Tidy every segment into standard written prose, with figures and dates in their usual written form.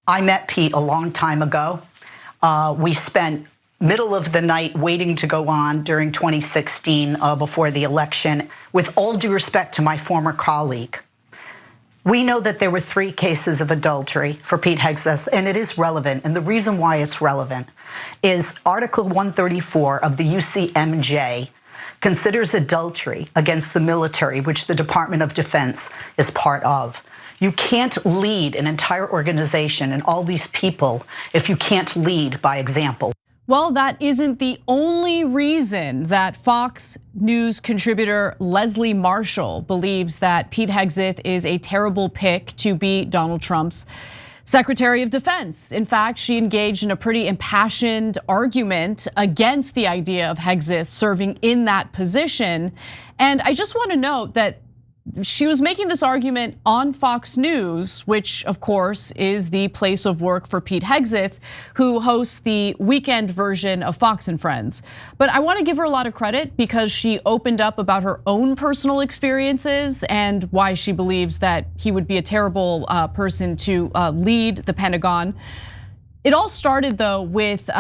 I met Pete a long time ago. We spent middle of the night waiting to go on during 2016 before the election. With all due respect to my former colleague, we know that there were 3 cases of adultery for Pete Hegseth, and it is relevant. And the reason why it's relevant is Article 134 of the UCMJ considers adultery against the military, which the Department of Defense is part of. You can't lead an entire organization and all these people if you can't lead by example. Well, that isn't the only reason that Fox News contributor Leslie Marshall believes that Pete Hegseth is a terrible pick to be Donald Trump's Secretary of Defense. In fact, she engaged in a pretty impassioned argument against the idea of Hegseth serving in that position. And I just want to note that she was making this argument on Fox News, which of course is the place of work for Pete Hegseth, who hosts the weekend version of Fox and Friends. But I want to give her a lot of credit because she opened up about her own personal experiences and why she believes that he would be a terrible person to lead the Pentagon. It all started though with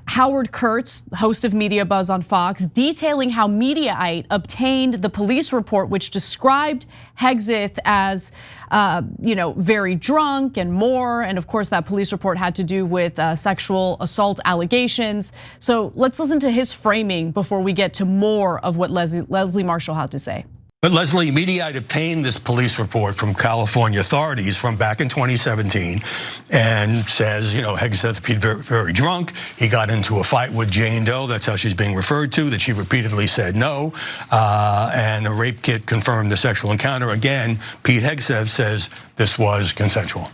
Howard Kurtz, host of MediaBuzz on Fox, detailing how Mediaite obtained the police report which described Hegseth as very drunk and more. And of course that police report had to do with sexual assault allegations. So let's listen to his framing before we get to more of what Leslie Marshall had to say. But Leslie, Mediaite obtained this police report from California authorities from back in 2017 and says, Hegseth appeared very, very drunk. He got into a fight with Jane Doe, that's how she's being referred to, that she repeatedly said no. And a rape kit confirmed the sexual encounter. Again, Pete Hegseth says this was consensual.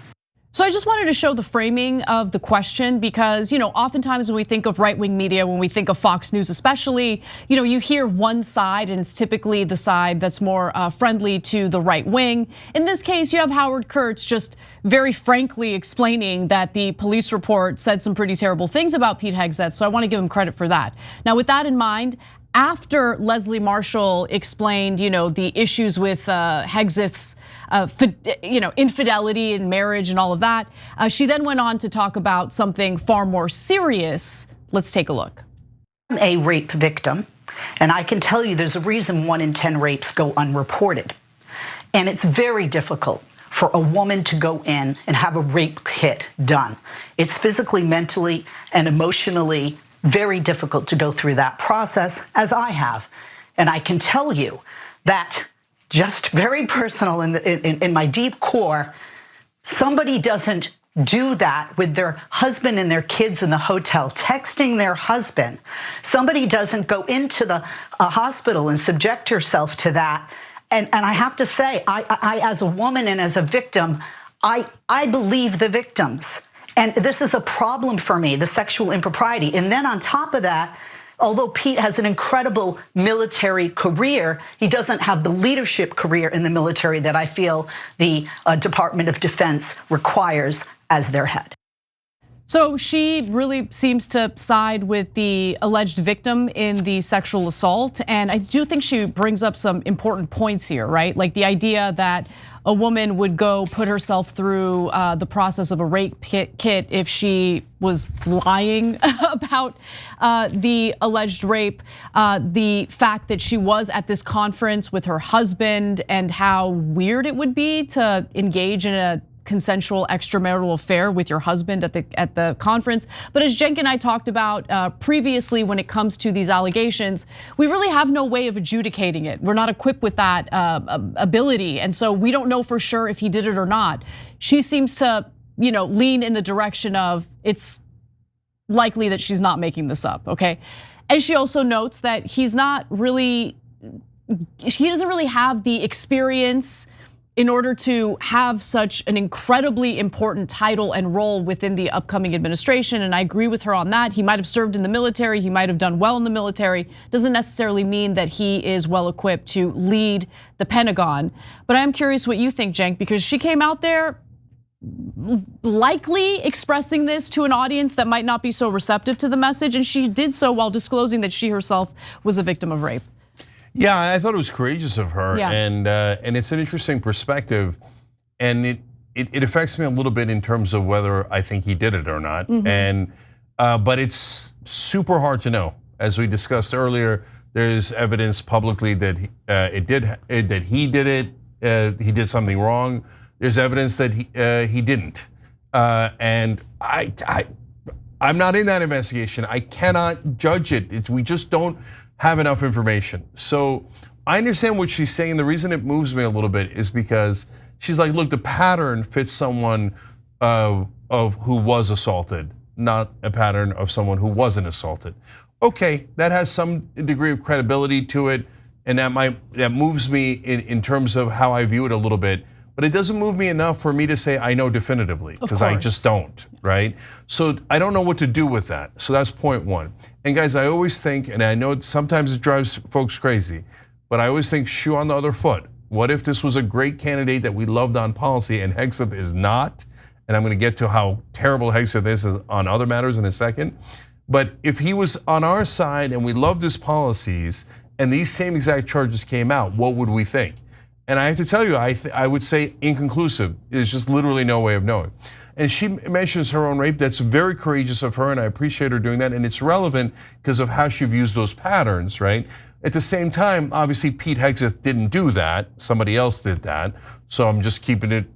So I just wanted to show the framing of the question because, oftentimes when we think of right-wing media, when we think of Fox News especially, you hear one side and it's typically the side that's more friendly to the right wing. In this case, you have Howard Kurtz just very frankly explaining that the police report said some pretty terrible things about Pete Hegseth, so I want to give him credit for that. Now, with that in mind, after Leslie Marshall explained, the issues with Hegseth's infidelity in marriage and all of that, she then went on to talk about something far more serious. Let's take a look. I'm a rape victim, and I can tell you there's a reason 1 in 10 rapes go unreported. And it's very difficult for a woman to go in and have a rape kit done. It's physically, mentally, and emotionally very difficult to go through that process, as I have. And I can tell you that just very personal in my deep core, somebody doesn't do that with their husband and their kids in the hotel, texting their husband. Somebody doesn't go into the hospital and subject herself to that. And I have to say, I as a woman and as a victim, I believe the victims. And this is a problem for me, the sexual impropriety. And then on top of that, although Pete has an incredible military career, he doesn't have the leadership career in the military that I feel the Department of Defense requires as their head. So she really seems to side with the alleged victim in the sexual assault. And I do think she brings up some important points here, right? Like the idea that a woman would go put herself through the process of a rape kit if she was lying about the alleged rape. The fact that she was at this conference with her husband and how weird it would be to engage in a consensual extramarital affair with your husband at the conference. But as Cenk and I talked about previously, when it comes to these allegations, we really have no way of adjudicating it. We're not equipped with that ability, and so we don't know for sure if he did it or not. She seems to, lean in the direction of it's likely that she's not making this up. Okay, and she also notes that he doesn't really have the experience in order to have such an incredibly important title and role within the upcoming administration. And I agree with her on that. He might have served in the military, he might have done well in the military. Doesn't necessarily mean that he is well equipped to lead the Pentagon. But I'm curious what you think, Cenk, because she came out there likely expressing this to an audience that might not be so receptive to the message. And she did so while disclosing that she herself was a victim of rape. Yeah, I thought it was courageous of her, Yeah. and it's an interesting perspective, and it affects me a little bit in terms of whether I think he did it or not. And but it's super hard to know. As we discussed earlier, there's evidence publicly that he did it. He did something wrong. There's evidence that he didn't. And I'm not in that investigation. I cannot judge it. We just don't have enough information. So I understand what she's saying. The reason it moves me a little bit is because she's like, look, the pattern fits someone of who was assaulted, not a pattern of someone who wasn't assaulted. Okay, that has some degree of credibility to it, and that moves me in terms of how I view it a little bit. But it doesn't move me enough for me to say I know definitively, because I just don't, right? So I don't know what to do with that. So that's point one. And guys, I always think, and I know sometimes it drives folks crazy, but I always think shoe on the other foot. What if this was a great candidate that we loved on policy and Hegseth is not? And I'm gonna get to how terrible Hegseth is on other matters in a second. But if he was on our side and we loved his policies and these same exact charges came out, what would we think? And I have to tell you, I would say inconclusive. There's just literally no way of knowing. And she mentions her own rape. That's very courageous of her, and I appreciate her doing that. And it's relevant because of how she views those patterns, right? At the same time, obviously Pete Hegseth didn't do that. Somebody else did that. So I'm just keeping it,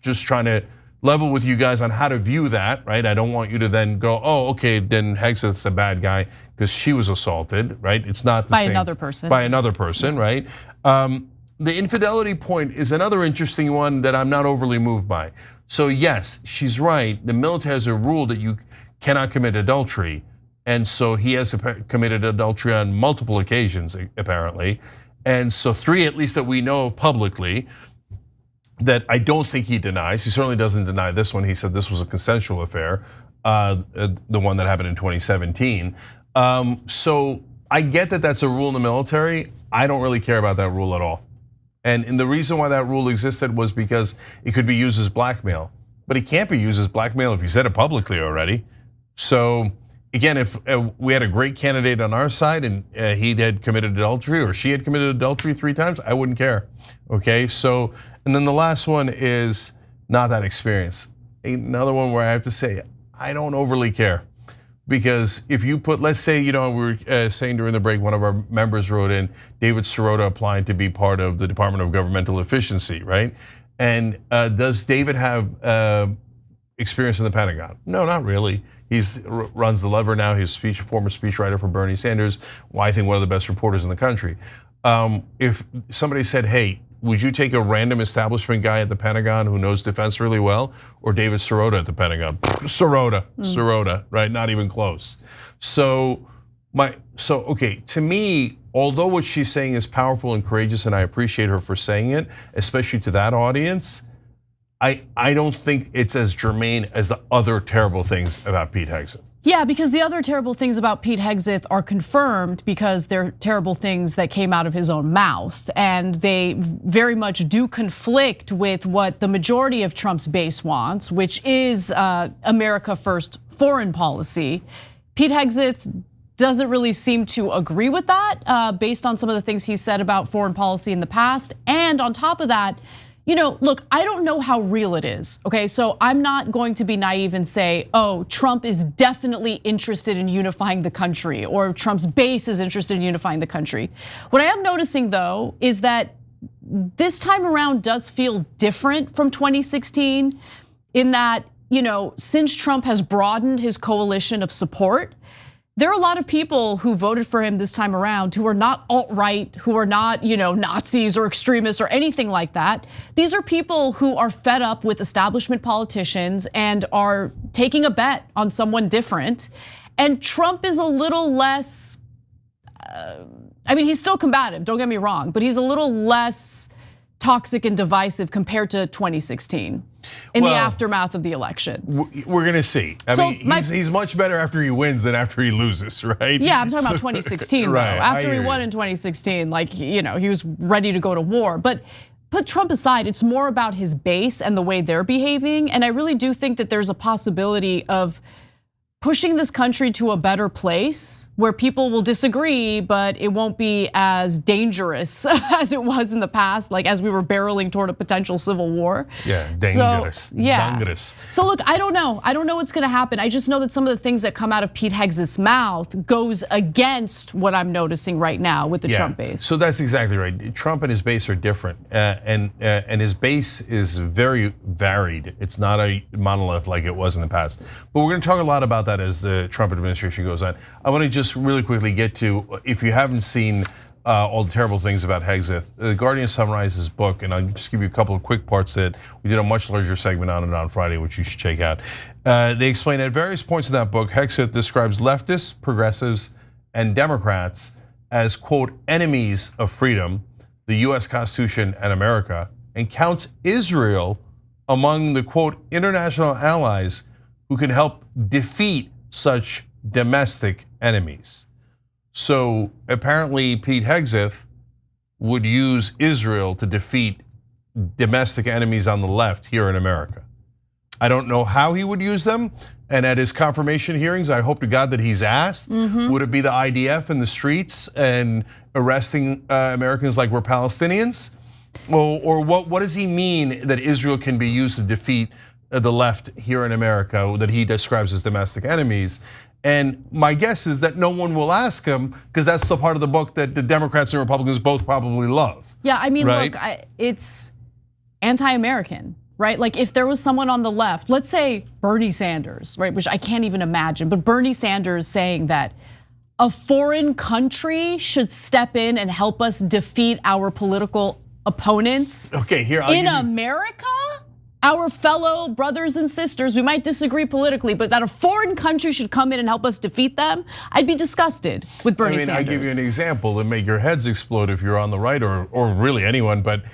just trying to level with you guys on how to view that, right? I don't want you to then go, oh, okay, then Hegseth's a bad guy because she was assaulted, right? It's not the same. By another person. By another person, right? The infidelity point is another interesting one that I'm not overly moved by. So yes, she's right. The military has a rule that you cannot commit adultery. And so he has committed adultery on multiple occasions, apparently. And so 3 at least that we know of publicly, that I don't think he denies. He certainly doesn't deny this one. He said this was a consensual affair, the one that happened in 2017. So I get that that's a rule in the military. I don't really care about that rule at all. And the reason why that rule existed was because it could be used as blackmail. But it can't be used as blackmail if you said it publicly already. So again, if we had a great candidate on our side and he had committed adultery or she had committed adultery 3 times, I wouldn't care, okay? So, and then the last one is not that experience. Another one where I have to say, I don't overly care. Because if you put, let's say, we were saying during the break, one of our members wrote in, David Sirota applying to be part of the Department of Governmental Efficiency, right? And does David have experience in the Pentagon? No, not really. He runs the lever now. He's former speechwriter for Bernie Sanders. I think one of the best reporters in the country. If somebody said, hey, would you take a random establishment guy at the Pentagon who knows defense really well, or David Sirota at the Pentagon? Sirota, right? Not even close. So okay, to me, although what she's saying is powerful and courageous, and I appreciate her for saying it, especially to that audience, I don't think it's as germane as the other terrible things about Pete Hegseth. Yeah, because the other terrible things about Pete Hegseth are confirmed because they're terrible things that came out of his own mouth. And they very much do conflict with what the majority of Trump's base wants, which is America first foreign policy. Pete Hegseth doesn't really seem to agree with that based on some of the things he said about foreign policy in the past. And on top of that, look, I don't know how real it is, okay? So I'm not going to be naive and say, oh, Trump is definitely interested in unifying the country, or Trump's base is interested in unifying the country. What I am noticing though is that this time around does feel different from 2016 in that, since Trump has broadened his coalition of support, there are a lot of people who voted for him this time around who are not alt-right, who are not, Nazis or extremists or anything like that. These are people who are fed up with establishment politicians and are taking a bet on someone different. And Trump is a little less, he's still combative, don't get me wrong, but he's a little less toxic and divisive compared to 2016 in the aftermath of the election. We're gonna see. He's much better after he wins than after he loses, right? Yeah, I'm talking about 2016 right, though. After he won in 2016, he was ready to go to war. But put Trump aside, it's more about his base and the way they're behaving. And I really do think that there's a possibility of pushing this country to a better place where people will disagree, but it won't be as dangerous as it was in the past, like as we were barreling toward a potential civil war. Yeah, dangerous. So, yeah. Dangerous. So look, I don't know. I don't know what's gonna happen. I just know that some of the things that come out of Pete Hegseth's mouth goes against what I'm noticing right now with the Trump base. So that's exactly right. Trump and his base are different, and his base is very varied. It's not a monolith like it was in the past. But we're gonna talk a lot about that as the Trump administration goes on. I want to just really quickly get to, if you haven't seen all the terrible things about Hegseth, The Guardian summarized his book, and I'll just give you a couple of quick parts that we did a much larger segment on it on Friday, which you should check out. They explain at various points in that book, Hegseth describes leftists, progressives, and Democrats as, quote, enemies of freedom, the US Constitution and America, and counts Israel among the, quote, international allies who can help defeat such domestic enemies. So apparently Pete Hegseth would use Israel to defeat domestic enemies on the left here in America. I don't know how he would use them, and at his confirmation hearings, I hope to God that he's asked, would it be the IDF in the streets and arresting Americans like we're Palestinians? Or what does he mean that Israel can be used to defeat the left here in America that he describes as domestic enemies? And my guess is that no one will ask him, because that's the part of the book that the Democrats and Republicans both probably love. Yeah, I mean, right? look, it's anti-American, right? Like if there was someone on the left, let's say Bernie Sanders, right, which I can't even imagine, but Bernie Sanders saying that a foreign country should step in and help us defeat our political opponents. Okay, here in America, our fellow brothers and sisters, we might disagree politically, but that a foreign country should come in and help us defeat them, I'd be disgusted with Bernie Sanders. I give you an example that make your heads explode if you're on the right or really anyone, but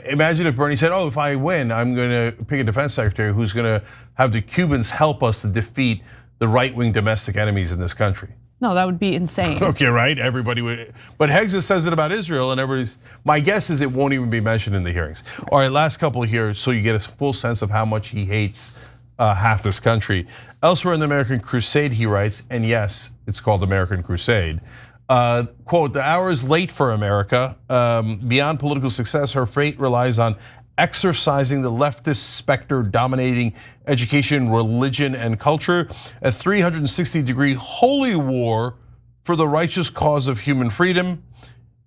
imagine if Bernie said, oh, if I win, I'm gonna pick a defense secretary who's gonna have the Cubans help us to defeat the right-wing domestic enemies in this country. No, that would be insane. Okay, right, everybody would, but Hegseth says it about Israel and everybody's, my guess is it won't even be mentioned in the hearings. All right, last couple here so you get a full sense of how much he hates half this country. Elsewhere in the American Crusade, he writes, and yes, it's called American Crusade, quote, the hour is late for America. Beyond political success, her fate relies on exercising the leftist specter dominating education, religion, and culture, a 360-degree holy war for the righteous cause of human freedom.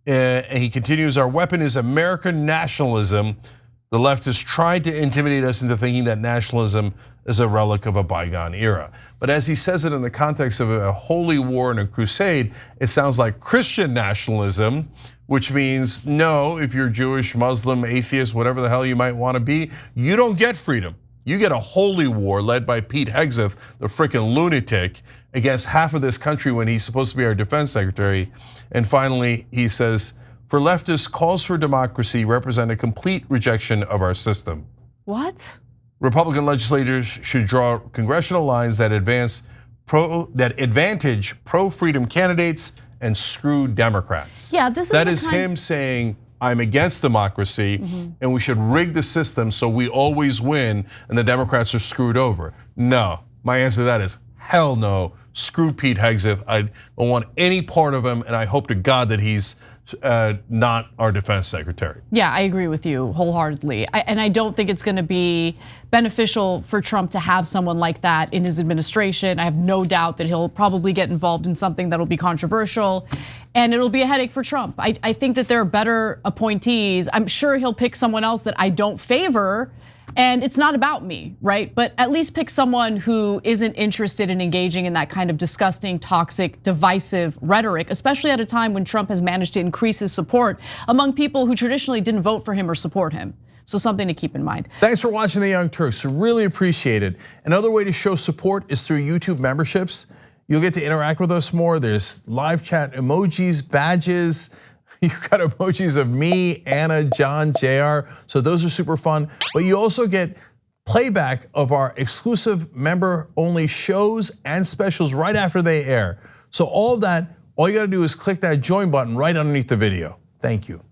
And he continues, our weapon is American nationalism. The left has tried to intimidate us into thinking that nationalism is a relic of a bygone era. But as he says it in the context of a holy war and a crusade, it sounds like Christian nationalism, which means no, if you're Jewish, Muslim, atheist, whatever the hell you might want to be, you don't get freedom. You get a holy war led by Pete Hegseth, the freaking lunatic, against half of this country when he's supposed to be our defense secretary. And finally, he says, for leftists, calls for democracy represent a complete rejection of our system. What? Republican legislators should draw congressional lines that advantage pro-freedom candidates and screw Democrats. Yeah, this is that is him saying, I'm against democracy and we should rig the system so we always win and the Democrats are screwed over. No, my answer to that is hell no. Screw Pete Hegseth. I don't want any part of him, and I hope to God that he's not our defense secretary. Yeah, I agree with you wholeheartedly. And I don't think it's gonna be beneficial for Trump to have someone like that in his administration. I have no doubt that he'll probably get involved in something that'll be controversial and it'll be a headache for Trump. I think that there are better appointees. I'm sure he'll pick someone else that I don't favor, and it's not about me, right? But at least pick someone who isn't interested in engaging in that kind of disgusting, toxic, divisive rhetoric, especially at a time when Trump has managed to increase his support among people who traditionally didn't vote for him or support him. So something to keep in mind. Thanks for watching The Young Turks, really appreciate it. Another way to show support is through YouTube memberships. You'll get to interact with us more. There's live chat emojis, badges. You've got emojis of me, Anna, John, JR. So those are super fun. But you also get playback of our exclusive member-only shows and specials right after they air. So all of that, all you gotta do is click that join button right underneath the video. Thank you.